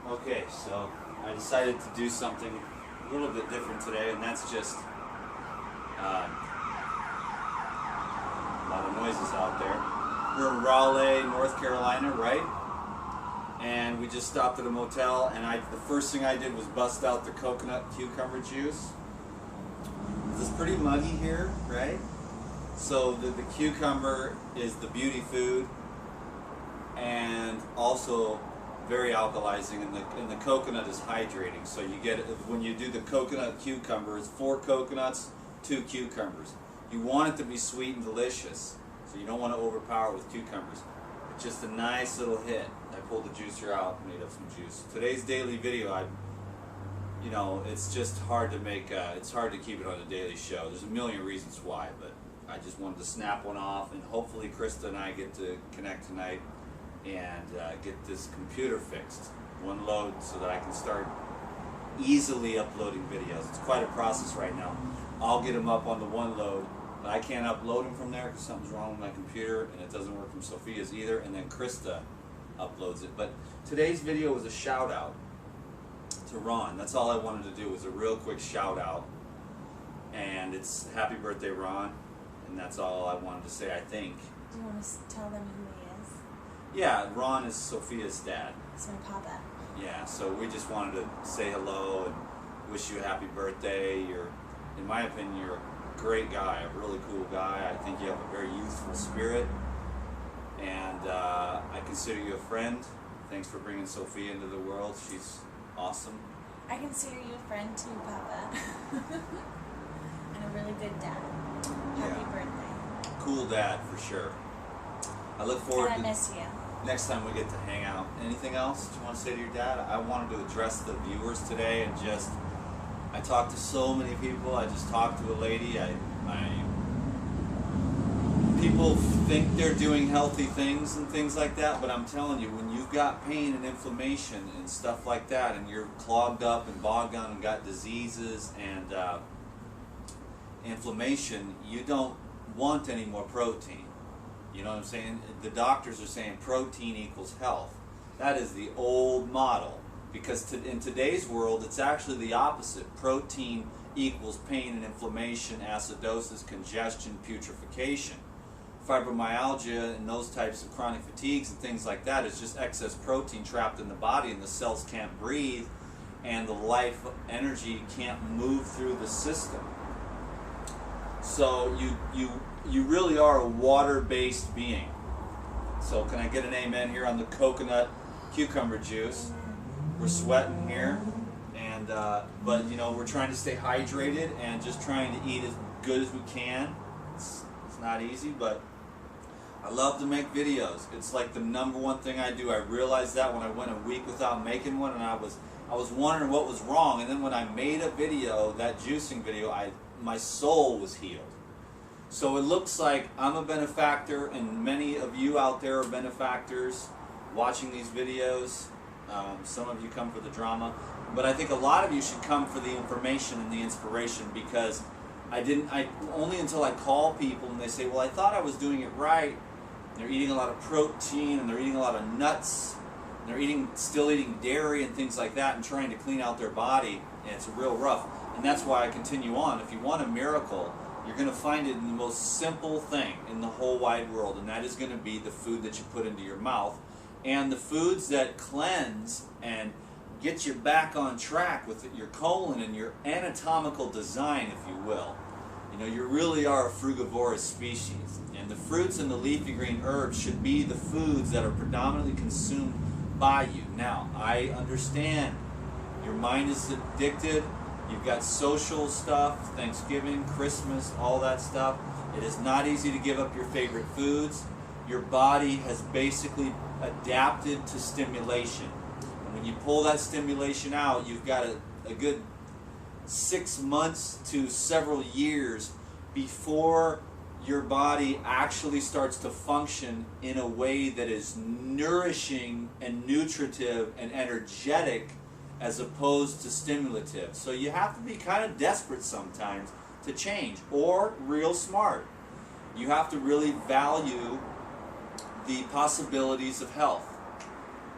Okay, so I decided to do something a little bit different today, and that's just a lot of noises out there. We're in Raleigh, North Carolina, right? And we just stopped at a motel, and the first thing I did was bust out the coconut cucumber juice. It's pretty muggy here, right? So the cucumber is the beauty food, and also very alkalizing, and the coconut is hydrating. So you get, when you do the coconut cucumber, it's 4 coconuts, 2 cucumbers. You want it to be sweet and delicious, so you don't want to overpower it with cucumbers. It's just a nice little hit. I pulled the juicer out, made up some juice. Today's daily video, it's just hard to make. It's hard to keep it on a daily show. There's a million reasons why, but I just wanted to snap one off, and hopefully Krista and I get to connect tonight and get this computer fixed, one load, so that I can start easily uploading videos. It's quite a process right now. I'll get them up on the one load, but I can't upload them from there because something's wrong with my computer, and it doesn't work from Sophia's either, and then Krista uploads it. But today's video was a shout out to Ron. That's all I wanted to do, was a real quick shout out, and it's happy birthday, Ron, and that's all I wanted to say, I think. Do you want to tell them who he is? Yeah, Ron is Sophia's dad. It's my papa. Yeah, so we just wanted to say hello and wish you a happy birthday. In my opinion, you're a great guy, a really cool guy. I think you have a very youthful spirit, and I consider you a friend. Thanks for bringing Sophia into the world. She's awesome. I consider you a friend too, Papa. And a really good dad. Happy birthday. Cool dad, for sure. I look forward and I to miss you. next time we get to hang out. Anything else that you want to say to your dad? I wanted to address the viewers today, and I talked to so many people. I just talked to a lady. People think they're doing healthy things and things like that, but I'm telling you, when you've got pain and inflammation and stuff like that, and you're clogged up and bogged down and got diseases and inflammation, you don't want any more protein. You know what I'm saying? The doctors are saying protein equals health. That is the old model, because in today's world, it's actually the opposite. Protein equals pain and inflammation, acidosis, congestion, putrefaction. Fibromyalgia and those types of chronic fatigues and things like that is just excess protein trapped in the body, and the cells can't breathe, and the life energy can't move through the system. So you really are a water-based being. So can I get an amen here on the coconut cucumber juice? We're sweating here, and but we're trying to stay hydrated and just trying to eat as good as we can. It's not easy, but I love to make videos. It's like the #1 thing I do. I realized that when I went a week without making one, and I was wondering what was wrong, and then when I made a video, that juicing video, my soul was healed. So it looks like I'm a benefactor, and many of you out there are benefactors watching these videos. Some of you come for the drama, but I think a lot of you should come for the information and the inspiration, because only until I call people and they say, well, I thought I was doing it right. They're eating a lot of protein, and they're eating a lot of nuts, and they're still eating dairy and things like that, and trying to clean out their body, and it's real rough. And that's why I continue on. If you want a miracle, you're going to find it in the most simple thing in the whole wide world, and that is going to be the food that you put into your mouth, and the foods that cleanse and get you back on track with your colon and your anatomical design, if you will. You really are a frugivorous species, and the fruits and the leafy green herbs should be the foods that are predominantly consumed by you. Now, I understand your mind is addicted. You've got social stuff, Thanksgiving, Christmas, all that stuff. It is not easy to give up your favorite foods. Your body has basically adapted to stimulation. And when you pull that stimulation out, you've got a good 6 months to several years before your body actually starts to function in a way that is nourishing and nutritive and energetic, as opposed to stimulative. So you have to be kind of desperate sometimes to change, or real smart. You have to really value the possibilities of health.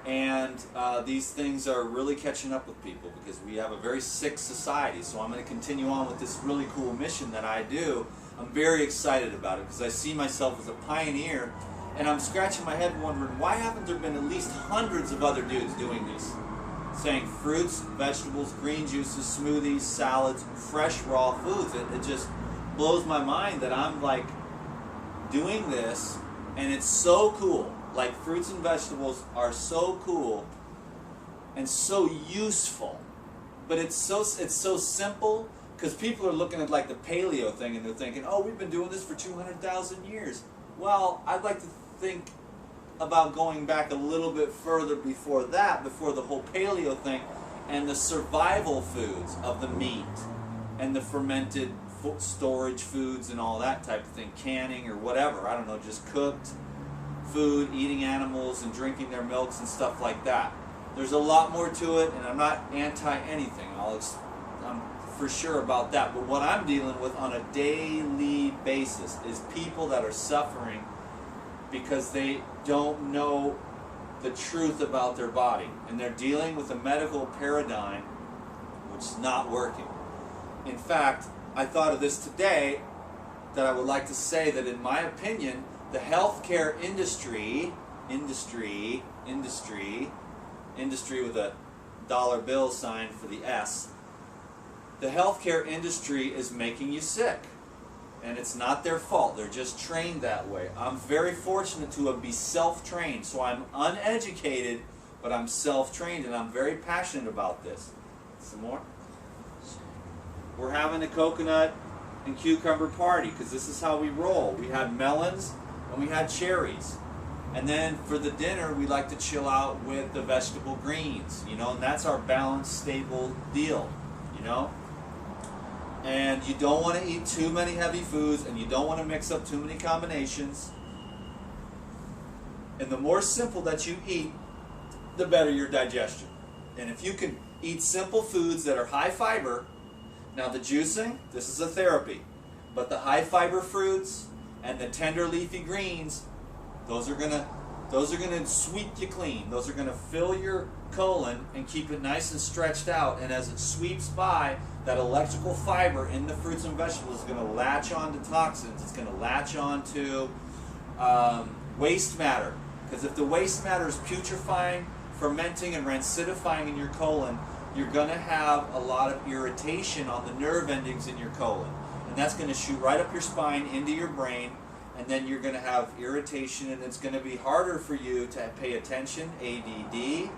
And these things are really catching up with people because we have a very sick society. So I'm going to continue on with this really cool mission that I do. I'm very excited about it because I see myself as a pioneer, and I'm scratching my head wondering, why haven't there been at least hundreds of other dudes doing this? Saying fruits, vegetables, green juices, smoothies, salads, fresh raw foods. It just blows my mind that I'm like doing this, and it's so cool. Like, fruits and vegetables are so cool and so useful, but it's so simple, because people are looking at like the paleo thing and they're thinking, oh, we've been doing this for 200,000 years. Well, I'd like to think about going back a little bit further before that, before the whole paleo thing, and the survival foods of the meat and the fermented storage foods and all that type of thing, canning or whatever, I don't know, just cooked food, eating animals and drinking their milks and stuff like that. There's a lot more to it, and I'm not anti-anything. I'm for sure about that. But what I'm dealing with on a daily basis is people that are suffering because they don't know the truth about their body, and they're dealing with a medical paradigm which is not working. In fact, I thought of this today, that I would like to say that in my opinion, the healthcare industry with a dollar bill sign for the S, the healthcare industry is making you sick. And it's not their fault. They're just trained that way. I'm very fortunate to be self-trained. So I'm uneducated, but I'm self-trained, and I'm very passionate about this. Some more? We're having a coconut and cucumber party because this is how we roll. We had melons and we had cherries. And then for the dinner, we like to chill out with the vegetable greens, you know, and that's our balanced, stable deal, you know. And you don't want to eat too many heavy foods, and you don't want to mix up too many combinations. And the more simple that you eat, the better your digestion. And if you can eat simple foods that are high fiber, now the juicing, this is a therapy, but the high fiber fruits and the tender leafy greens, those are gonna sweep you clean. Those are gonna fill your colon and keep it nice and stretched out. And as it sweeps by, that electrical fiber in the fruits and vegetables is gonna latch on to toxins. It's gonna latch on to waste matter. Because if the waste matter is putrefying, fermenting, and rancidifying in your colon, you're gonna have a lot of irritation on the nerve endings in your colon. And that's gonna shoot right up your spine into your brain. And then you're going to have irritation, and it's going to be harder for you to pay attention, ADD,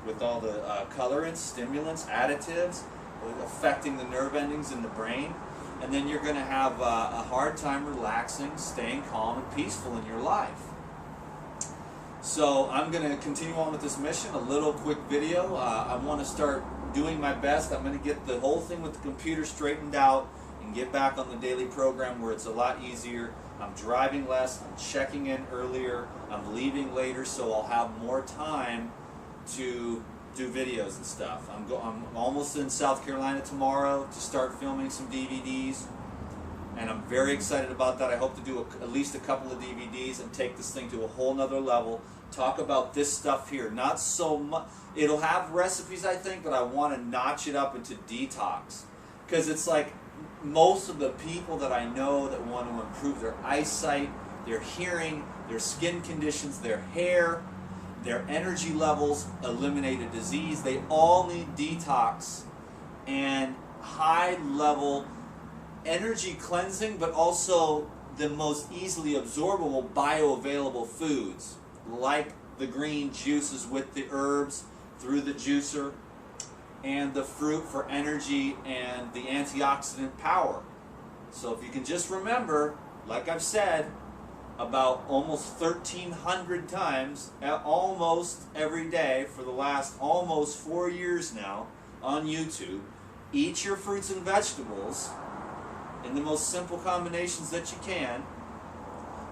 with all the colorants, stimulants, additives, affecting the nerve endings in the brain. And then you're going to have a hard time relaxing, staying calm and peaceful in your life. So I'm going to continue on with this mission, a little quick video. I want to start doing my best. I'm going to get the whole thing with the computer straightened out and get back on the daily program where it's a lot easier. I'm driving less, I'm checking in earlier, I'm leaving later, so I'll have more time to do videos and stuff. I'm almost in South Carolina tomorrow to start filming some DVDs, and I'm very excited about that. I hope to do at least a couple of DVDs and take this thing to a whole nother level. Talk about this stuff here. Not so much, it'll have recipes I think, but I want to notch it up into detox. Because it's like, most of the people that I know that want to improve their eyesight, their hearing, their skin conditions, their hair, their energy levels, eliminate a disease, they all need detox and high-level energy cleansing, but also the most easily absorbable bioavailable foods, like the green juices with the herbs through the juicer, and the fruit for energy and the antioxidant power. So if you can just remember, like I've said about almost 1,300 times, almost every day for the last almost 4 years now on YouTube, eat your fruits and vegetables in the most simple combinations that you can.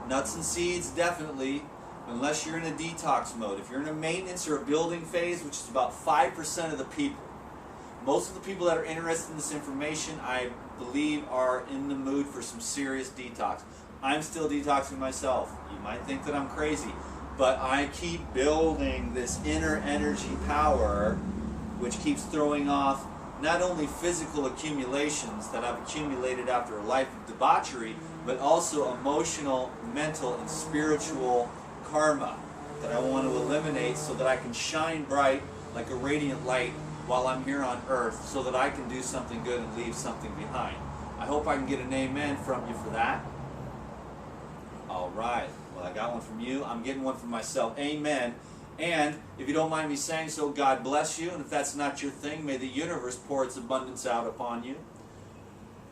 Nuts and seeds, definitely, unless you're in a detox mode. If you're in a maintenance or a building phase, which is about 5% of the people, most of the people that are interested in this information, I believe, are in the mood for some serious detox. I'm still detoxing myself. You might think that I'm crazy. but I keep building this inner energy power, which keeps throwing off not only physical accumulations that I've accumulated after a life of debauchery, but also emotional, mental, and spiritual karma that I want to eliminate so that I can shine bright like a radiant light while I'm here on earth, so that I can do something good and leave something behind. I hope I can get an amen from you for that. All right. Well, I got one from you. I'm getting one from myself. Amen. And if you don't mind me saying so, God bless you. And if that's not your thing, may the universe pour its abundance out upon you.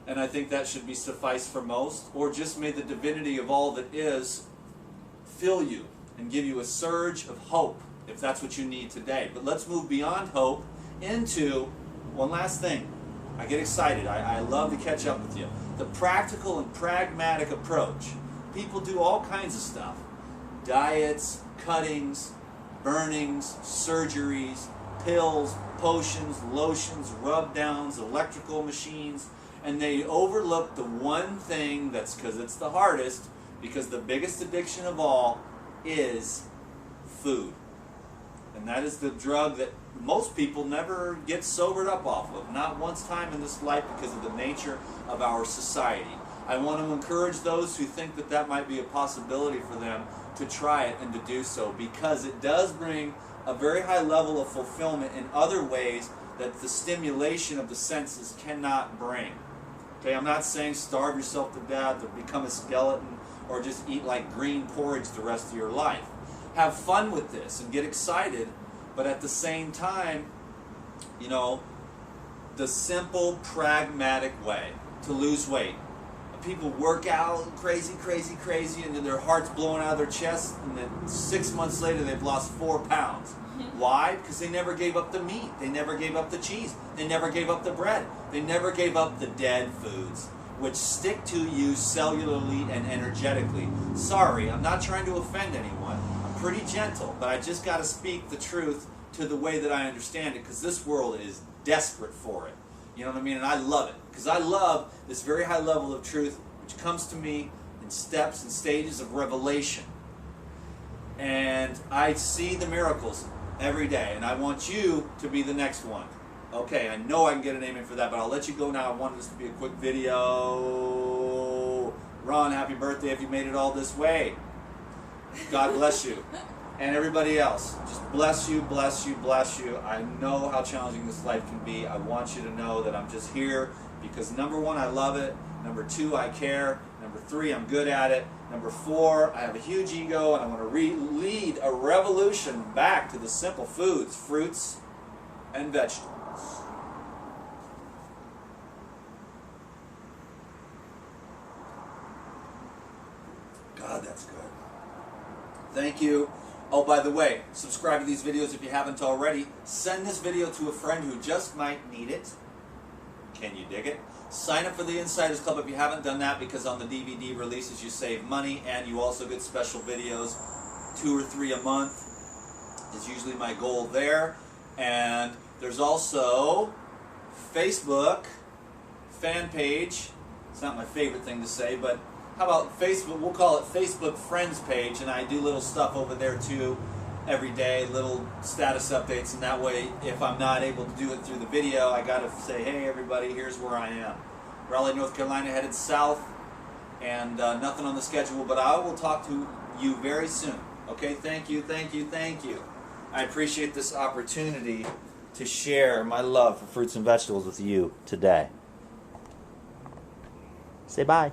And I think that should be suffice for most. Or just may the divinity of all that is fill you and give you a surge of hope, if that's what you need today. But let's move beyond hope into one last thing. I get excited. I love to catch up with you. The practical and pragmatic approach. People do all kinds of stuff. Diets, cuttings, burnings, surgeries, pills, potions, lotions, rub downs, electrical machines, and they overlook the one thing that's, because it's the hardest, because the biggest addiction of all is food. And that is the drug that most people never get sobered up off of, not once time in this life, because of the nature of our society. I want to encourage those who think that that might be a possibility for them to try it and to do so, because it does bring a very high level of fulfillment in other ways that the stimulation of the senses cannot bring. Okay, I'm not saying starve yourself to death or become a skeleton or just eat like green porridge the rest of your life. Have fun with this and get excited, but at the same time, you know, the simple, pragmatic way to lose weight. People work out crazy, and then their heart's blowing out of their chest, and then 6 months later they've lost 4 pounds. Why? Because they never gave up the meat. They never gave up the cheese. They never gave up the bread. They never gave up the dead foods, which stick to you cellularly and energetically. Sorry, I'm not trying to offend anyone. I'm pretty gentle, but I just got to speak the truth to the way that I understand it, because this world is desperate for it. You know what I mean? And I love it, because I love this very high level of truth, which comes to me in steps and stages of revelation. And I see the miracles every day, and I want you to be the next one. Okay, I know I can get an amen for that, but I'll let you go now. I wanted this to be a quick video. Ron, happy birthday if you made it all this way. God bless you. And everybody else, just bless you, bless you, bless you. I know how challenging this life can be. I want you to know that I'm just here because, number one, I love it. Number two, I care. Number three, I'm good at it. Number four, I have a huge ego, and I want to lead a revolution back to the simple foods, fruits and vegetables. God, that's good. Thank you. Oh, by the way, subscribe to these videos if you haven't already. Send this video to a friend who just might need it. Can you dig it? Sign up for the Insiders Club if you haven't done that, because on the DVD releases you save money and you also get special videos. 2 or 3 a month is usually my goal there. And there's also Facebook fan page. It's not my favorite thing to say, but how about Facebook? We'll call it Facebook Friends page, and I do little stuff over there too every day, little status updates, and that way if I'm not able to do it through the video, I gotta say, hey everybody, here's where I am. Raleigh, North Carolina, headed south, and nothing on the schedule, but I will talk to you very soon. Okay, thank you, thank you, thank you. I appreciate this opportunity to share my love for fruits and vegetables with you today. Say bye.